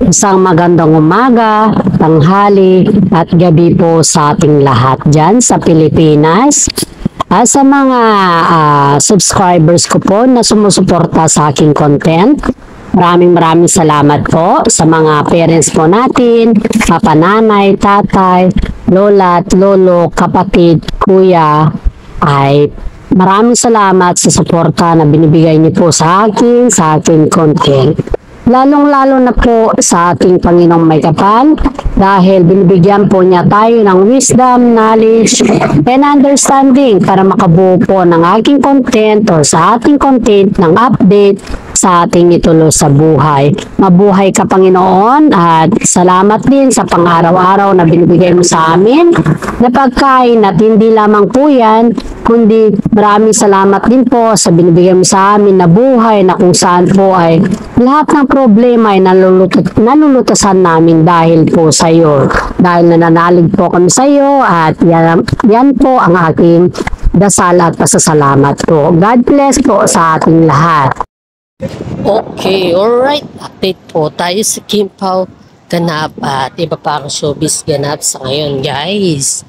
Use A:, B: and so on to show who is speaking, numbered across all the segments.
A: Isang magandang umaga, tanghali at gabi po sa ating lahat dyan sa Pilipinas. Sa mga subscribers ko po na sumusuporta sa aking content, maraming salamat po sa mga parents po natin, papananay, tatay, lola at lolo, kapatid, kuya, ay maraming salamat sa suporta na binibigay niyo po sa aking content. Lalong-lalo na po sa ating Panginoong may kapal dahil binibigyan po niya tayo ng wisdom, knowledge, and understanding para makabuo po ng aking content o sa ating content ng update sa ating ituloy sa buhay. Mabuhay ka, Panginoon, at salamat din sa pang-araw-araw na binibigay mo sa amin na pagkain at hindi lamang po yan, kundi maraming salamat din po sa binibigay mo sa amin na buhay na kung saan po ay lahat ng problema ay nalulutasan namin dahil po sa iyo. Dahil nananalig po kami sa iyo at yan po ang aking dasal at pasasalamat po. God bless po sa ating lahat.
B: Okay, alright. Update po tayo sa Kim Pao ganap at iba pang showbiz ganap sa ngayon, guys.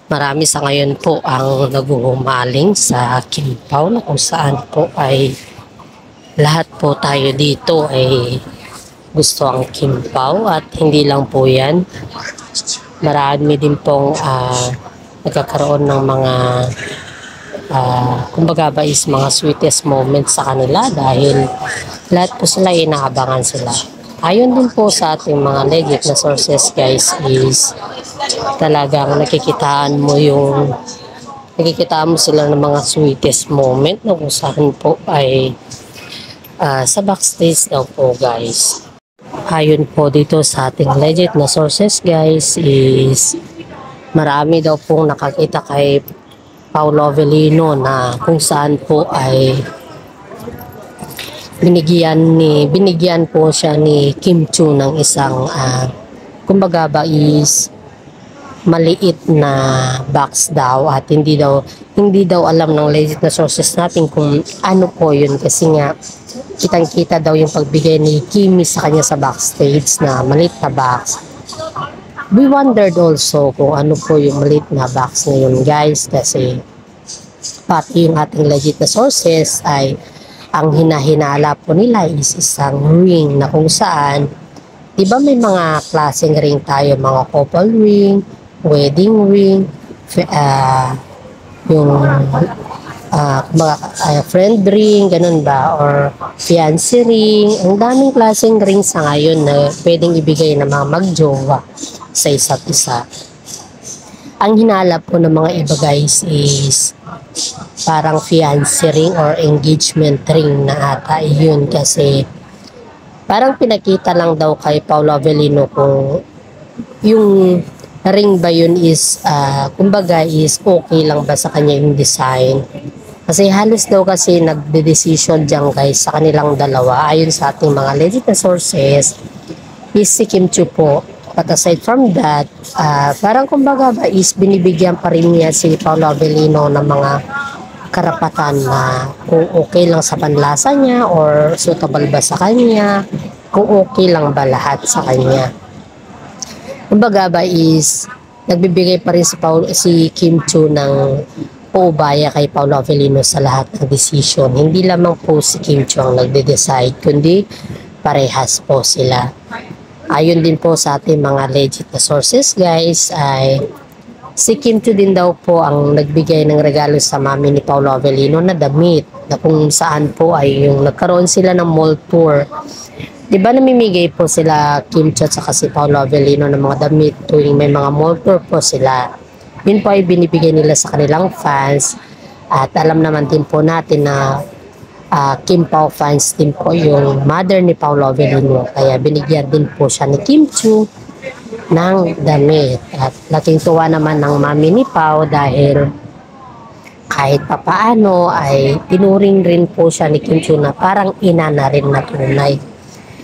B: Marami sa ngayon po ang naguhumaling sa Kim Pao na kung saan po ay lahat po tayo dito ay gusto ang Kim Pao at hindi lang po yan. Marami din pong nagkakaroon ng mga kumbaga ba is mga sweetest moments sa kanila dahil lahat po sila inaabangan sila. Ayon din po sa ating mga legit na sources, guys, is talagang nakikita mo sila ng mga sweetest moment na kung saan po ay sa backstage daw po, guys. Ayon po dito sa ating legit na sources, guys, is marami daw pong nakakita kay Paolo Avellino na kung saan po ay binigyan po siya ni Kim Chiu ng isang kumbaga ba is maliit na box daw at hindi daw alam ng legit na sources natin kung ano po yun kasi nga kitang-kita daw yung pagbigay ni Kimi sa kanya sa backstage na maliit na box. We wondered also kung ano po yung maliit na box ngayon, guys, kasi pati yung ating legit na sources ay ang hinahinala po nila is isang ring na kung saan diba may mga klaseng ring tayo, mga couple ring, wedding ring, yung friend ring, ganun ba, or fiancé ring. Ang daming klaseng ring sa ngayon na pwedeng ibigay ng mga magjowa sa isa't isa. Ang hinala po ng mga iba, guys, is parang fiancé ring or engagement ring na ata yun kasi parang pinakita lang daw kay Paolo Avellino kung yung ring ba yun is kumbaga is okay lang ba sa kanya yung design. Kasi halos daw kasi nagde-decision dyan, guys, sa kanilang dalawa ayon sa ating mga legit na sources is si Kim Chiu po. But aside from that, parang kumbaga ba is binibigyan pa rin niya si Paolo Avellino ng mga karapatan na kung okay lang sa panlasa niya or suitable ba sa kanya, kung okay lang ba lahat sa kanya. Kumbaga ba is nagbibigay pa rin si Kim Chiu ng paubaya kay Paolo Avellino sa lahat ng decision. Hindi lamang po si Kim Chiu ang nagde-decide, kundi parehas po sila. Ayon din po sa ating mga legit na sources, guys, ay si Kim Chiu din daw po ang nagbigay ng regalo sa mami ni Paolo Avellino na damit na kung saan po ay yung nagkaroon sila ng mall tour. Diba namimigay po sila Kim Chiu at saka si Paolo Avellino ng mga damit tuwing may mga mall tour po sila. Yun po ay binibigay nila sa kanilang fans at alam naman din po natin na Kim Pao fans din po yung mother ni Paolo Avellino kaya binigyan din po siya ni Kim Chiu ng damit at laking tuwa naman ng mami ni Pao dahil kahit papaano ay tinuring rin po siya ni Kim Chiu na parang ina na rin na tunay.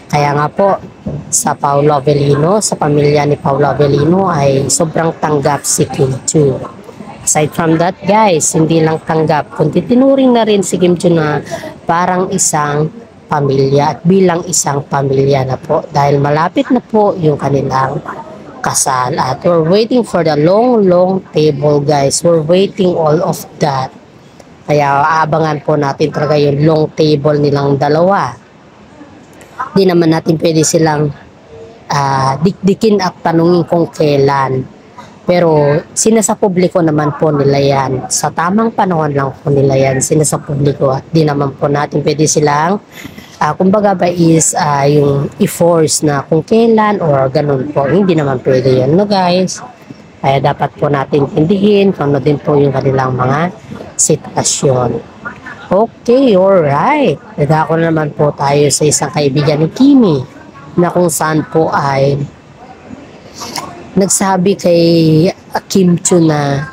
B: Kaya nga po sa Paolo Avellino, sa pamilya ni Paolo Avellino ay sobrang tanggap si Kim Chiu. Aside from that, guys, hindi lang tanggap kundi tinuring na rin si Kim Chiu na parang isang pamilya at bilang isang pamilya na po dahil malapit na po yung kanilang kasal at we're waiting for the long table guys. We're waiting all of that. Kaya aabangan po natin talaga yung long table nilang dalawa. Di naman natin pwede silang dikdikin at tanungin kung kailan. Pero sinasapubliko naman po nila yan. Sa tamang panahon lang po nila yan sinasapubliko at di naman po natin pwede silang kumbaga ba is yung i-force na kung kailan or ganun po. Hindi naman pwede yan no guys. Kaya dapat po natin tindihin kung ano din po yung kanilang mga sitwasyon. Okay, alright. Nadako na naman po tayo sa isang kaibigan ni Kimi na kung saan po ay nagsabi kay Kim Chu na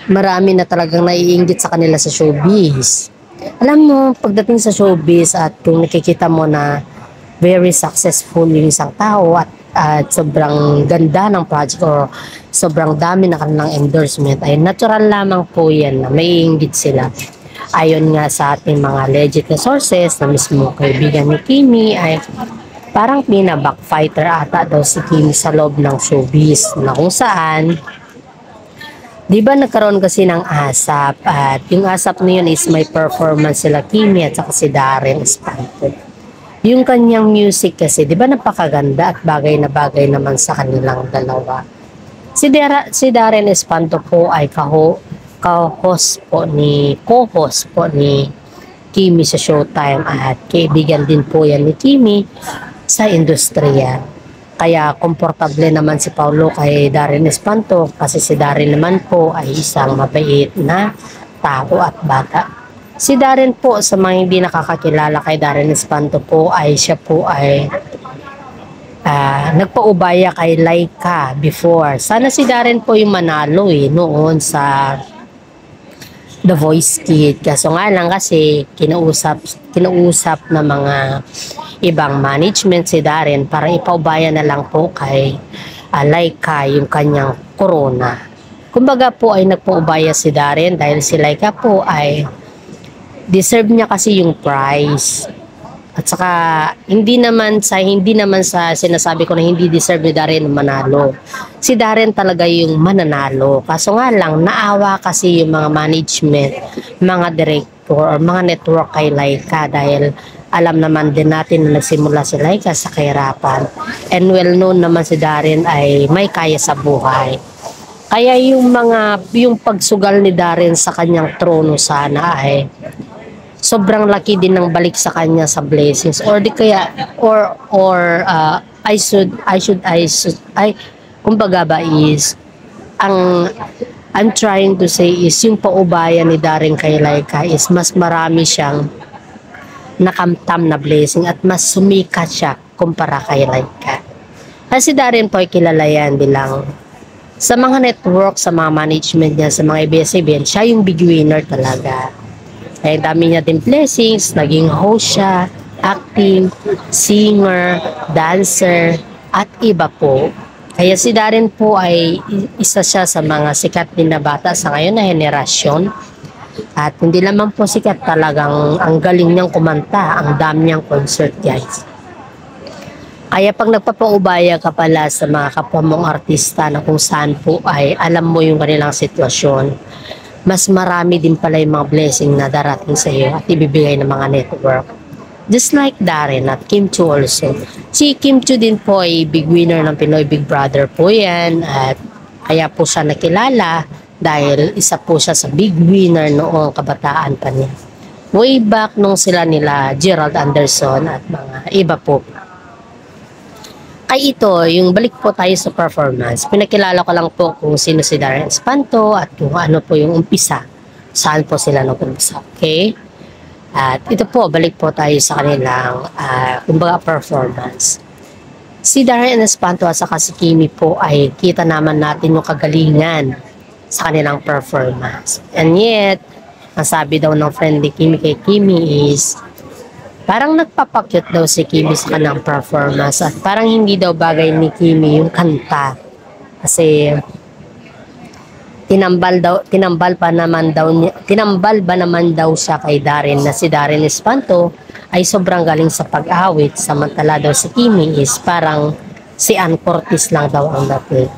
B: marami na talagang naiinggit sa kanila sa showbiz. Alam mo, pagdating sa showbiz at kung nakikita mo na very successful yung isang tao at sobrang ganda ng project or sobrang dami na kanilang endorsement, ay natural lamang po yan na maiinggit sila. Ayon nga sa ating mga legit na sources na mismo kaibigan ni Kimi ay parang backfighter ata daw si Kimi sa loob ng showbiz na kung saan di ba nagkaroon kasi ng ASAP at yung ASAP na yun is may performance sila Kimi at saka si Darren Espanto. Yung kanyang music kasi di ba napakaganda at bagay na bagay naman sa kanilang dalawa. Si Darren Espanto po ay co-host po ni Kimi sa Showtime at kaibigan din po yan ni Kimi sa industriya. Kaya komportable naman si Paulo kay Darren Espanto kasi si Darren naman po ay isang mabait na tao at bata. Si Darren po, sa mga hindi nakakakilala kay Darren Espanto po, ay siya po ay nagpaubaya kay Laika before. Sana si Darren po yung manalo noon sa The Voice Kids. Kaso nga lang kasi kinausap na mga ibang management si Darren para ipaubaya na lang po kay Laika yung kanyang corona. Kumbaga po ay nagpaubaya si Darren dahil si Laika po ay deserve niya kasi yung prize. At saka hindi naman sa sinasabi ko na hindi deserve ni Darren manalo. Si Darren talaga yung mananalo. Kaso nga lang naawa kasi yung mga management, mga director or mga network kay Laika dahil alam naman din natin na nagsimula si Laika sa kahirapan. And well known naman si Darren ay may kaya sa buhay. Kaya yung pagsugal ni Darren sa kanyang trono sana ay sobrang laki din ng balik sa kanya sa blessings or di kaya kumbaga ba is I'm trying to say is yung paubaya ni Darren kay Laika is mas marami siyang nakamtam na blessing at mas sumikat siya kumpara kay Laika. Kasi Darren po ay kilala yan bilang sa mga network, sa mga management niya, sa mga ABS-CBN, siya yung big winner talaga. Ay dami niya din blessings, naging host siya, acting, singer, dancer, at iba po. Kaya si Darren po ay isa siya sa mga sikat din na bata sa ngayon na henerasyon. At hindi naman po sikat, talagang ang galing niyang kumanta, ang dami niyang concert guys. Kaya pag nagpapaubaya ka pala sa mga kapwa mong artista na kung saan po ay alam mo yung kanilang sitwasyon, mas marami din pala yung mga blessing na darating sa iyo at ibibigay ng mga network. Just like Darren at Kim Chu also. Si Kim Chu din po ay big winner ng Pinoy Big Brother po yan at kaya po siya nakilala dahil isa po siya sa big winner noong kabataan pa niya. Way back nung sila nila Gerald Anderson at mga iba po. Kay ito, yung balik po tayo sa performance, pinakilala ko lang po kung sino si Darren Espanto at kung ano po yung umpisa. Saan po sila nag-umpisa, okay? At ito po, balik po tayo sa kanilang kumbaga performance. Si Darren Espanto at saka si Kimi po ay kita naman natin yung kagalingan sa kanilang performance. And yet, ang sabi daw ng friend ni Kimi kay Kimi is parang nagpapakyut daw si Kimi sa kanyang performance at parang hindi daw bagay ni Kimi yung kanta. Kasi tinambal ba naman daw siya kay Darren na si Darren Espanto ay sobrang galing sa pag-awit, samantala daw si Kimi is parang si Ann Curtis lang daw ang dating.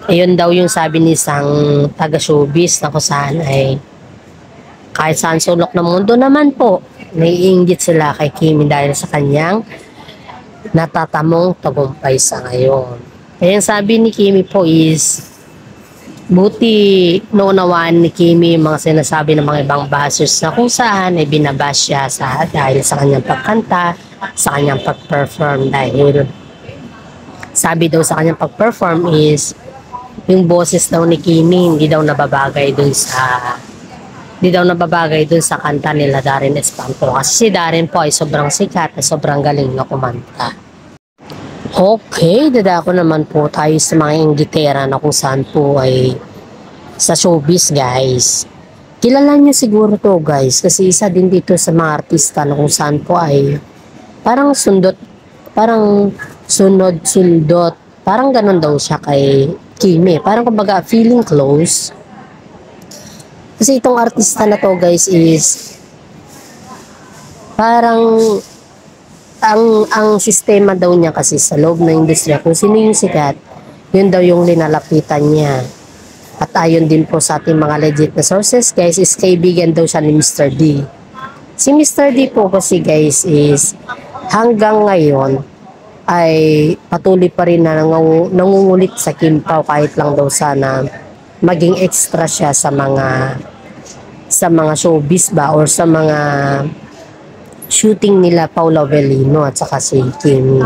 B: Ayun daw yung sabi ni isang taga-showbiz na kung saan ay kahit saan sulok ng mundo naman po, naiinggit sila kay Kimi dahil sa kanyang natatamong tagumpay sa ngayon. Kaya sabi ni Kimi po is buti naunawaan ni Kimi yung mga sinasabi ng mga ibang bashers na kung saan ay binabash siya dahil sa kanyang pagkanta, sa kanyang pag-perform dahil sabi daw sa kanyang pag-perform is yung boses daw ni Kimi hindi daw nababagay dun sa kanta nila Darren Espanto kasi si Darren po ay sobrang sikat at sobrang galing na kumanta. Okay, dadako naman po tayo sa mga inggitera na kung saan po ay sa showbiz guys. Kilala niyo siguro to guys kasi isa din dito sa mga artista na kung saan po ay parang sunod-sundot, parang ganun daw siya kay Kimi. Parang kumbaga feeling close. Kasi itong artista na to guys is parang ang sistema daw niya kasi sa loob ng industriya, kung sino yung sikat, yun daw yung linalapitan niya. At ayon din po sa ating mga legit na sources guys, is kaibigan daw siya ni Mr. D. Si Mr. D po kasi guys is hanggang ngayon ay patuloy pa rin na nangungulit sa Kim Pao kahit lang daw sana maging extra siya sa mga showbiz ba or sa mga shooting nila Paula Avellino at saka si Kimi.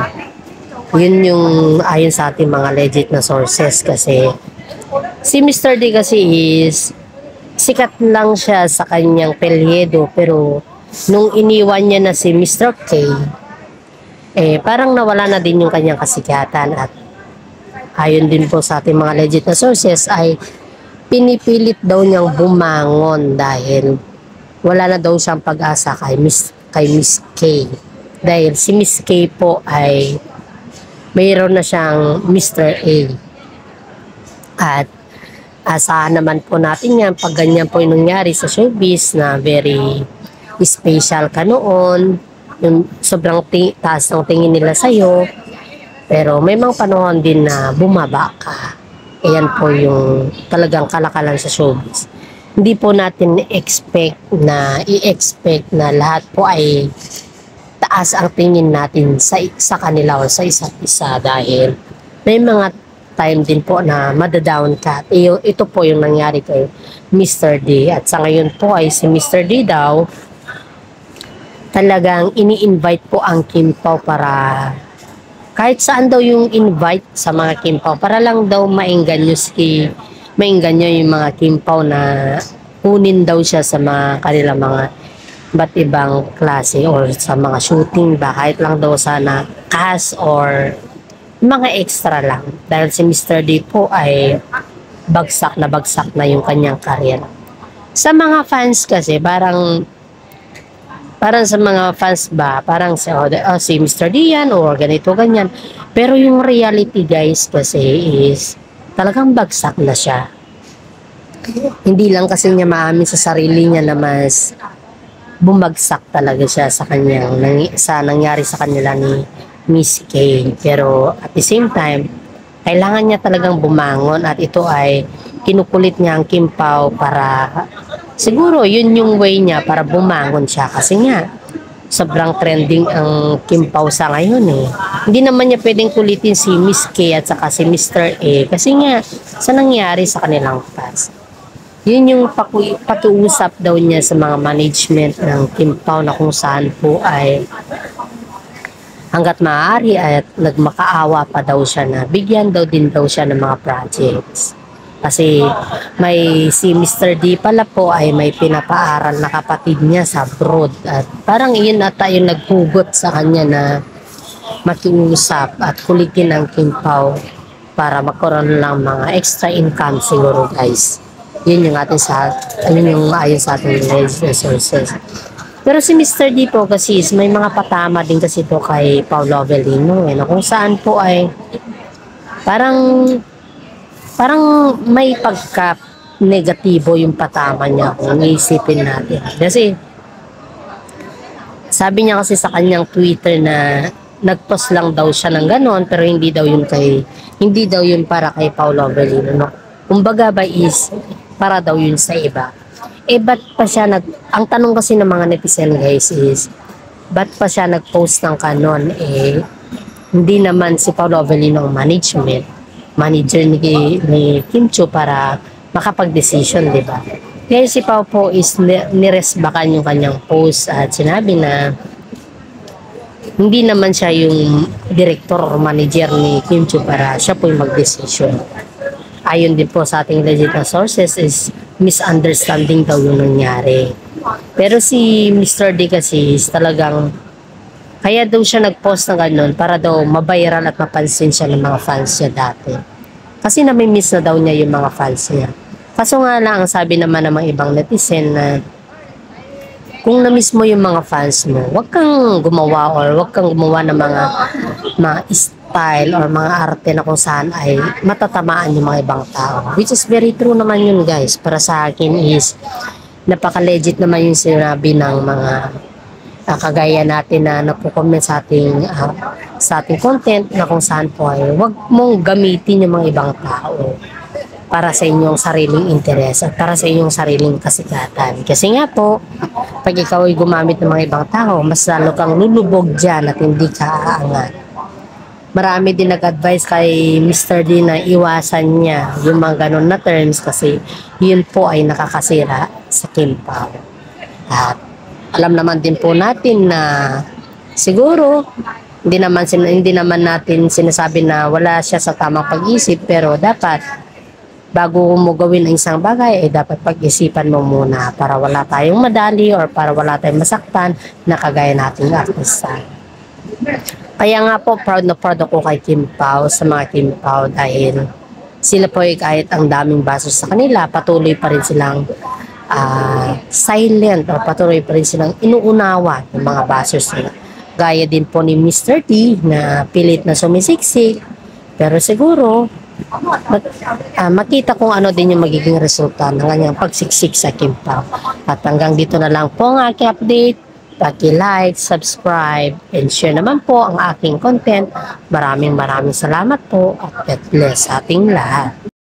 B: Yun yung ayon sa ating mga legit na sources kasi si Mr. D kasi is sikat lang siya sa kanyang pelyedo pero nung iniwan niya na si Mr. K parang nawala na din yung kanyang kasikatan at ayon din po sa ating mga legit na sources ay pinipilit daw niyang bumangon dahil wala na daw siyang pag-asa kay Miss K. Dahil si Miss K po ay mayroon na siyang Mr. A. At asahan naman po natin yan pag ganyan po yung nangyari sa showbiz na very special ka noon, yung sobrang taas ng tingin nila sa'yo, pero may mga panahon din na bumaba ka. Ayan po yung talagang kalakalan sa showbiz. Hindi po natin i-expect na lahat po ay taas ang tingin natin sa kanila o sa isa't isa dahil may mga time din po na madadown ka. Ito po yung nangyari kay Mr. D at sa ngayon po ay si Mr. D daw talagang ini-invite po ang Kim Pao para kahit saan daw yung invite sa mga Kim Pao para lang daw maingganyo yung mga Kim Pao na kunin daw siya sa mga kanilang mga ba't ibang klase or sa mga shooting ba kahit lang daw sana cast or mga extra lang dahil si Mr. D po ay bagsak na yung kanyang career. Sa mga fans kasi parang sa mga fans ba parang si Mr. D yan or ganito ganyan pero yung reality guys kasi is talagang bagsak na siya. Hindi lang kasi niya maamin sa sarili niya na mas bumagsak talaga siya sa nangyari sa kanila ni Miss K. Pero at the same time, kailangan niya talagang bumangon at ito ay kinukulit niya ang Kim Pao para siguro yun yung way niya para bumangon siya kasi nga sobrang trending ang Kim Pao sa ngayon eh. Hindi naman niya pwedeng kulitin si Miss K at saka si Mr. A kasi nga sa nangyari sa kanilang past. Yun yung pakiusap daw niya sa mga management ng Kim Pao na kung saan po ay hanggat maaari at nagmakaawa pa daw siya na bigyan daw din daw siya ng mga projects. Kasi si Mr. D pala po ay may pinapaaral na kapatid niya sa abroad at parang iyon ata yung naghugot sa kanya na makiusap at kulitin ng Kim Pao para magkaroon ng mga extra income siguro guys. Yun yung ayon sa ating resources. Pero si Mr. D po kasi may mga patama din kasi ito kay Paula Avellino na kung saan po ay parang parang may pagka negatibo yung patama niya kung iisipin natin. Kasi sabi niya kasi sa kanyang Twitter na nagpost lang daw siya ng ganon, pero hindi daw yun para kay Paolo Avellino, no? Kumbaga ba is para daw yun sa iba. Ba't pa siya ang tanong kasi ng mga netizen guys is, ba't pa siya nag-post ng kanon? Hindi naman si Paolo Avellino ang manager ni Kim Chiu para makapag-decision, di ba? Kaya si Pao po is niresbakan yung kanyang post at sinabi na hindi naman siya yung director or manager ni Kim Chiu para siya po yung mag-decision. Ayon din po sa ating legit na sources is misunderstanding daw yung nangyari. Pero si Mr. D kasi is talagang kaya daw siya nag-post ng ganun para daw mabayaran at mapansin siya ng mga fans niya dati. Kasi namimiss na daw niya yung mga fans niya. Kaso nga lang, ang sabi naman ng mga ibang netizen na kung na-miss mo yung mga fans mo, wag kang gumawa ng mga style or mga arte na kung saan ay matatamaan yung mga ibang tao. Which is very true naman yun guys. Para sa akin is napaka-legit naman yung sinabi ng mga kagaya natin na napo-comment sa ating content na kung saan po ay wag mong gamitin yung mga ibang tao para sa inyong sariling interes at para sa inyong sariling kasikatan. Kasi nga po, pag ikaw ay gumamit ng mga ibang tao, mas lalo kang lulubog dyan at hindi ka aangat. Marami din nag-advise kay Mr. D na iwasan niya yung mga ganun na terms kasi yun po ay nakakasira sa Kim Pao. At alam naman din po natin na siguro hindi naman natin sinasabi na wala siya sa tamang pag-isip, pero dapat bago mo gawin ang isang bagay, dapat pag-isipan mo muna para wala tayong madali or para wala tayong masaktan na kagaya nating artista. Kaya nga po, proud na proud ako kay Kim Pao, sa mga Kim Pao, dahil sila po ay kahit ang daming basos sa kanila, patuloy pa rin silang silent or patuloy pa rin silang inuunawa ng mga basos nila. Gaya din po ni Mr. T na pilit na sumisiksik, pero siguro makita kung ano din yung magiging resulta ng kanyang pagsiksik sa Kim Pao. At hanggang dito na lang po ang aking update. Paki-like, subscribe, and share naman po ang aking content. Maraming salamat po at God bless ating lahat.